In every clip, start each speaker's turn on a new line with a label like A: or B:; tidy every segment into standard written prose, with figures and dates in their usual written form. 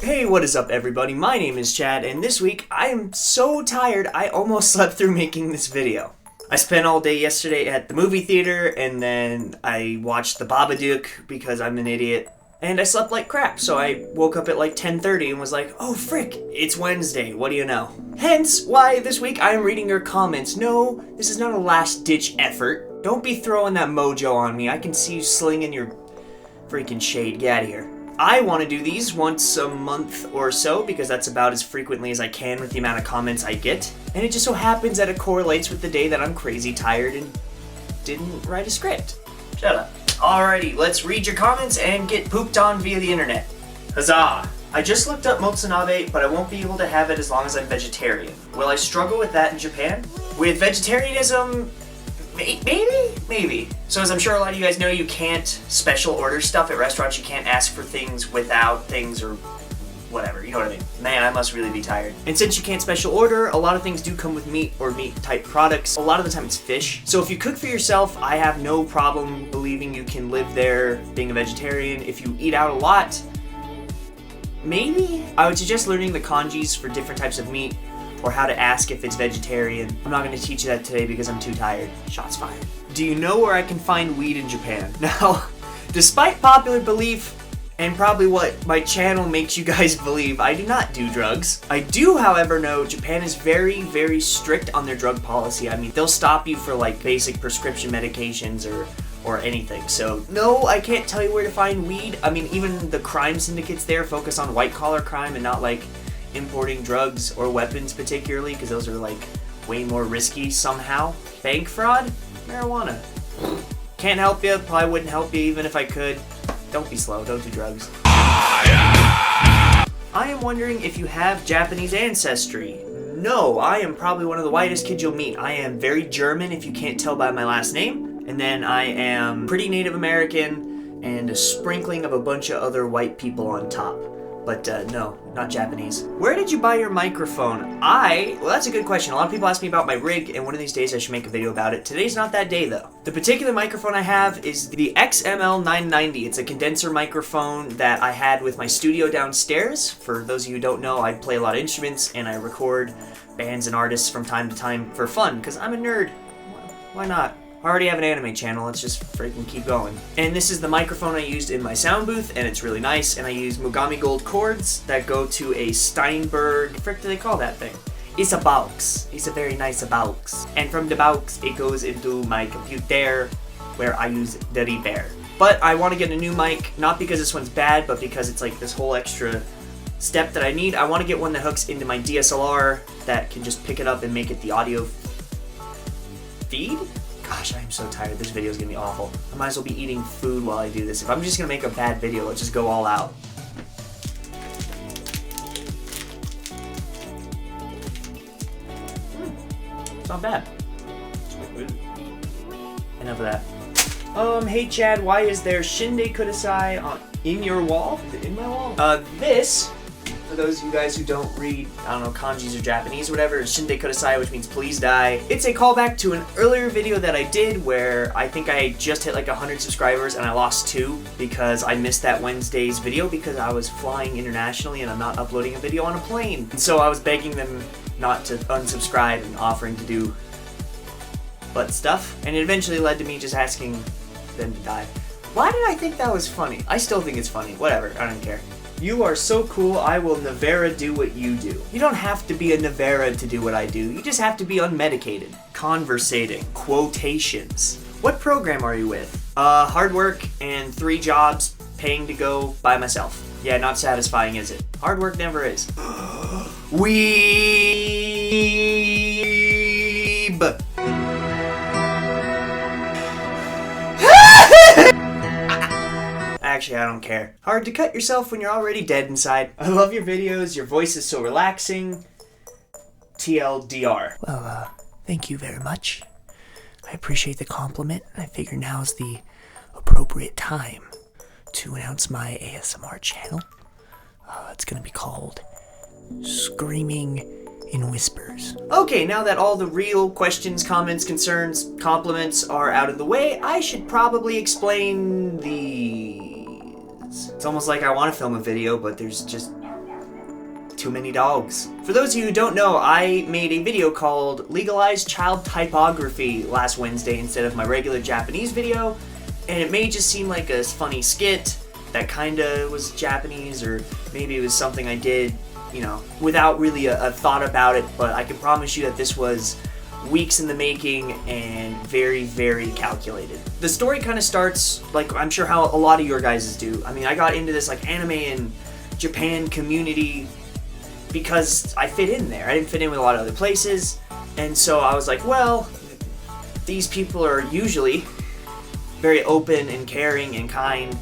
A: Hey, what is up everybody? My name is Chad, and this week I am so tired I almost slept through making this video. I spent all day yesterday at the movie theater, and then I watched The Babadook because I'm an idiot. And I slept like crap, so I woke up at like 10:30 and was like, oh frick, it's Wednesday, what do you know? Hence, why this week I am reading your comments. No, this is not a last-ditch effort. Don't be throwing that mojo on me. I can see you slinging your freaking shade. Get out of here. I want to do these once a month or so because that's about as frequently as I can with the amount of comments I get. And it just so happens that it correlates with the day that I'm crazy tired and didn't write a script. Shut up. Alrighty, let's read your comments and get pooped on via the internet. Huzzah! I just looked up motsanabe, but I won't be able to have it as long as I'm vegetarian. Will I struggle with that in Japan? With vegetarianism, maybe. So as I'm sure a lot of you guys know, you can't special order stuff at restaurants. You can't ask for things without things or whatever, you know what I mean? Man, I must really be tired. And since you can't special order, a lot of things do come with meat or meat type products. A lot of the time it's fish. So if you cook for yourself, I have no problem believing you can live there being a vegetarian. If you eat out a lot, maybe? I would suggest learning the kanjis for different types of meat or how to ask if it's vegetarian. I'm not going to teach you that today because I'm too tired. Shots fired. Do you know where I can find weed in Japan? Now, despite popular belief, and probably what my channel makes you guys believe, I do not do drugs. I do, however, know Japan is very, very strict on their drug policy. I mean, they'll stop you for like basic prescription medications or anything. So no, I can't tell you where to find weed. I mean, even the crime syndicates there focus on white collar crime and not like importing drugs or weapons particularly, because those are like way more risky somehow. Bank fraud? Marijuana. Can't help you, probably wouldn't help you even if I could. Don't be slow, don't do drugs. I am wondering if you have Japanese ancestry. No, I am probably one of the whitest kids you'll meet. I am very German if you can't tell by my last name. And then I am pretty Native American and a sprinkling of a bunch of other white people on top. But no, not Japanese. Where did you buy your microphone? Well, that's a good question. A lot of people ask me about my rig, and one of these days I should make a video about it. Today's not that day, though. The particular microphone I have is the XML990. It's a condenser microphone that I had with my studio downstairs. For those of you who don't know, I play a lot of instruments, and I record bands and artists from time to time for fun, because I'm a nerd. Why not? I already have an anime channel, let's just freaking keep going. And this is the microphone I used in my sound booth, and it's really nice, and I use Mogami Gold cords that go to a Steinberg, frick do they call that thing? It's a box. It's a very nice box. And from the box, it goes into my computer, where I use the Reaper. But I want to get a new mic, not because this one's bad, but because it's like this whole extra step that I need. I want to get one that hooks into my DSLR that can just pick it up and make it the audio feed? Gosh, I am so tired. This video is going to be awful. I might as well be eating food while I do this. If I'm just going to make a bad video, let's just go all out. It's not bad. Enough of that. Hey Chad, why is there Shinde Kudasai in your wall? Is it in my wall? This, for those of you guys who don't read, I don't know, kanjis or Japanese or whatever, is Shinde Kudasai, which means please die. It's a callback to an earlier video that I did where I think I just hit like 100 subscribers and I lost 2 because I missed that Wednesday's video because I was flying internationally and I'm not uploading a video on a plane. And so I was begging them not to unsubscribe and offering to do butt stuff. And it eventually led to me just asking them to die. Why did I think that was funny? I still think it's funny. Whatever, I don't care. You are so cool, I will Navera do what you do. You don't have to be a Navera to do what I do. You just have to be unmedicated. Conversating. Quotations. What program are you with? Hard work and 3 jobs, paying to go by myself. Yeah, not satisfying, is it? Hard work never is. Weeb. Actually, I don't care. Hard to cut yourself when you're already dead inside. I love your videos. Your voice is so relaxing. TLDR. Well, thank you very much. I appreciate the compliment. I figure now's the appropriate time to announce my ASMR channel. It's gonna be called Screaming in Whispers. Okay, now that all the real questions, comments, concerns, compliments are out of the way, I should probably explain these. It's almost like I want to film a video, but there's just too many dogs. For those of you who don't know, I made a video called Legalized Child Typography last Wednesday instead of my regular Japanese video, and it may just seem like a funny skit that kinda was Japanese, or maybe it was something I did, you know, without really a thought about it, but I can promise you that this was weeks in the making and very, very calculated. The story kind of starts like I'm sure how a lot of your guys do. I mean, I got into this like anime and Japan community because I fit in there. I didn't fit in with a lot of other places, and so I was like, well, these people are usually very open and caring and kind,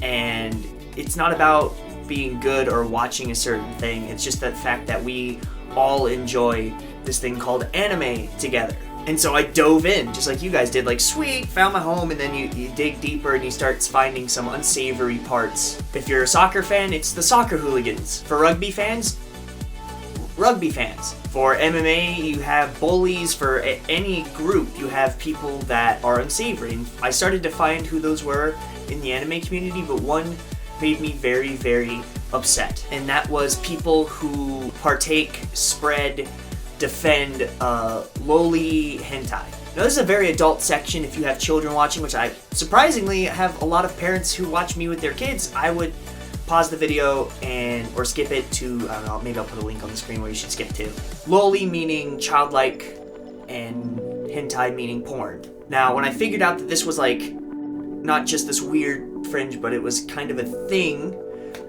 A: and it's not about being good or watching a certain thing. It's just the fact that we all enjoy this thing called anime together. And so I dove in, just like you guys did, like sweet, found my home, and then you dig deeper and you start finding some unsavory parts. If you're a soccer fan, it's the soccer hooligans. For rugby fans, rugby fans. For MMA, you have bullies. For any group, you have people that are unsavory. And I started to find who those were in the anime community, but one made me very, very upset. And that was people who partake, spread, defend lowly hentai. Now this is a very adult section if you have children watching, which I surprisingly have a lot of parents who watch me with their kids. I would pause the video or skip it to, I don't know, maybe I'll put a link on the screen where you should skip to. Lowly meaning childlike and hentai meaning porn. Now when I figured out that this was like not just this weird fringe, but it was kind of a thing,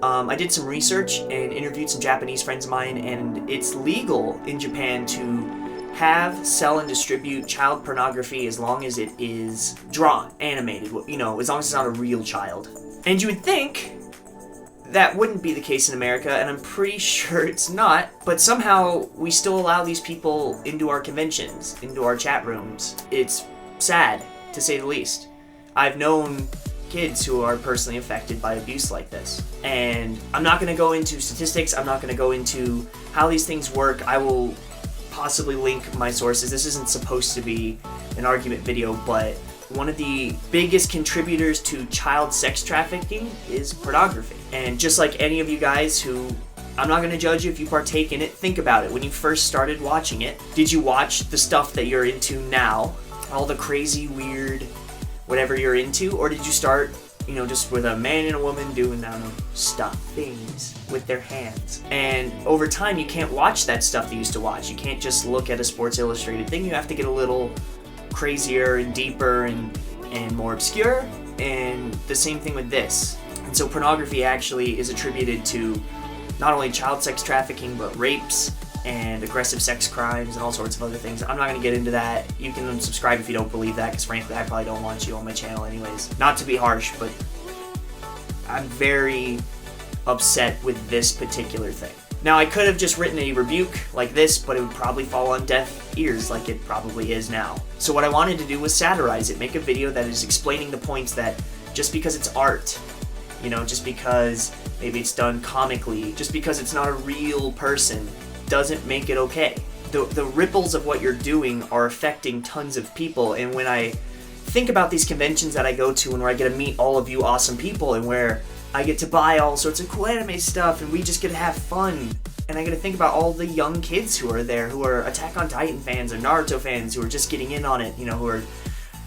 A: I did some research and interviewed some Japanese friends of mine, and it's legal in Japan to have, sell, and distribute child pornography as long as it is drawn, animated, you know, as long as it's not a real child. And you would think that wouldn't be the case in America, and I'm pretty sure it's not, but somehow we still allow these people into our conventions, into our chat rooms. It's sad, to say the least. I've known kids who are personally affected by abuse like this. And I'm not going to go into statistics, I'm not going to go into how these things work. I will possibly link my sources. This isn't supposed to be an argument video, but one of the biggest contributors to child sex trafficking is pornography. And just like any of you guys who, I'm not going to judge you if you partake in it, think about it. When you first started watching it, did you watch the stuff that you're into now? All the crazy, weird, whatever you're into, or did you start, you know, just with a man and a woman doing stuff, things with their hands? And over time, you can't watch that stuff that you used to watch. You can't just look at a Sports Illustrated thing. You have to get a little crazier and deeper and more obscure, and the same thing with this. And so pornography actually is attributed to not only child sex trafficking, but rapes and aggressive sex crimes and all sorts of other things. I'm not going to get into that. You can unsubscribe if you don't believe that, because frankly I probably don't want you on my channel anyways. Not to be harsh, but I'm very upset with this particular thing. Now I could have just written a rebuke like this, but it would probably fall on deaf ears like it probably is now. So what I wanted to do was satirize it, make a video that is explaining the points that just because it's art, you know, just because maybe it's done comically, just because it's not a real person, doesn't make it okay. The ripples of what you're doing are affecting tons of people, and when I think about these conventions that I go to and where I get to meet all of you awesome people and where I get to buy all sorts of cool anime stuff and we just get to have fun, and I get to think about all the young kids who are there, who are Attack on Titan fans or Naruto fans, who are just getting in on it, you know, who are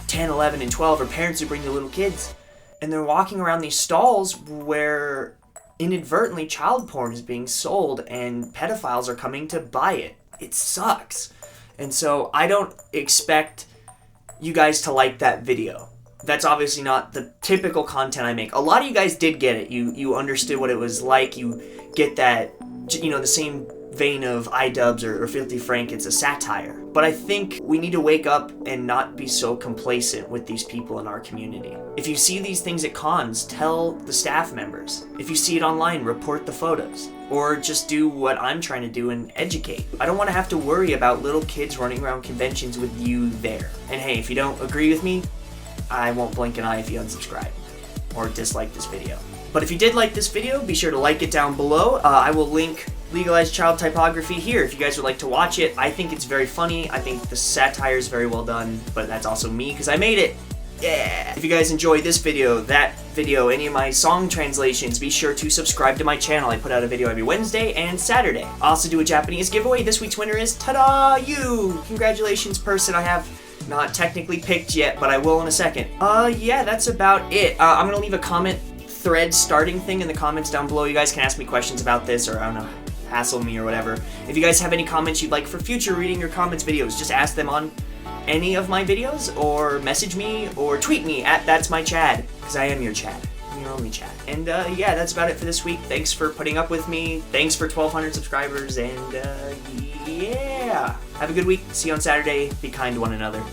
A: 10, 11, and 12, or parents who bring their little kids, and they're walking around these stalls where inadvertently child porn is being sold and pedophiles are coming to buy it. It sucks. And so I don't expect you guys to like that video. That's obviously not the typical content I make. A lot of you guys did get it. You understood what it was like. You get that, you know, the same vein of iDubbbz or Filthy Frank. It's a satire. But I think we need to wake up and not be so complacent with these people in our community. If you see these things at cons, tell the staff members. If you see it online, report the photos. Or just do what I'm trying to do and educate. I don't want to have to worry about little kids running around conventions with you there. And hey, if you don't agree with me, I won't blink an eye if you unsubscribe or dislike this video. But if you did like this video, be sure to like it down below. I will link Legalized Child Typography here if you guys would like to watch it. I think it's very funny. I think the satire is very well done, but that's also me because I made it. Yeah! If you guys enjoyed this video, that video, any of my song translations, be sure to subscribe to my channel. I put out a video every Wednesday and Saturday. I also do a Japanese giveaway. This week's winner is ta-da, you! Congratulations, person I have not technically picked yet, but I will in a second. Yeah, that's about it. I'm gonna leave a comment thread starting thing in the comments down below. You guys can ask me questions about this, or I don't know, hassle me or whatever. If you guys have any comments you'd like for future reading your comments videos, just ask them on any of my videos, or message me, or tweet me at That's My Chad, because I am your Chad. I'm your only Chad. And yeah, that's about it for this week. Thanks for putting up with me. Thanks for 1,200 subscribers, and yeah. Have a good week. See you on Saturday. Be kind to one another.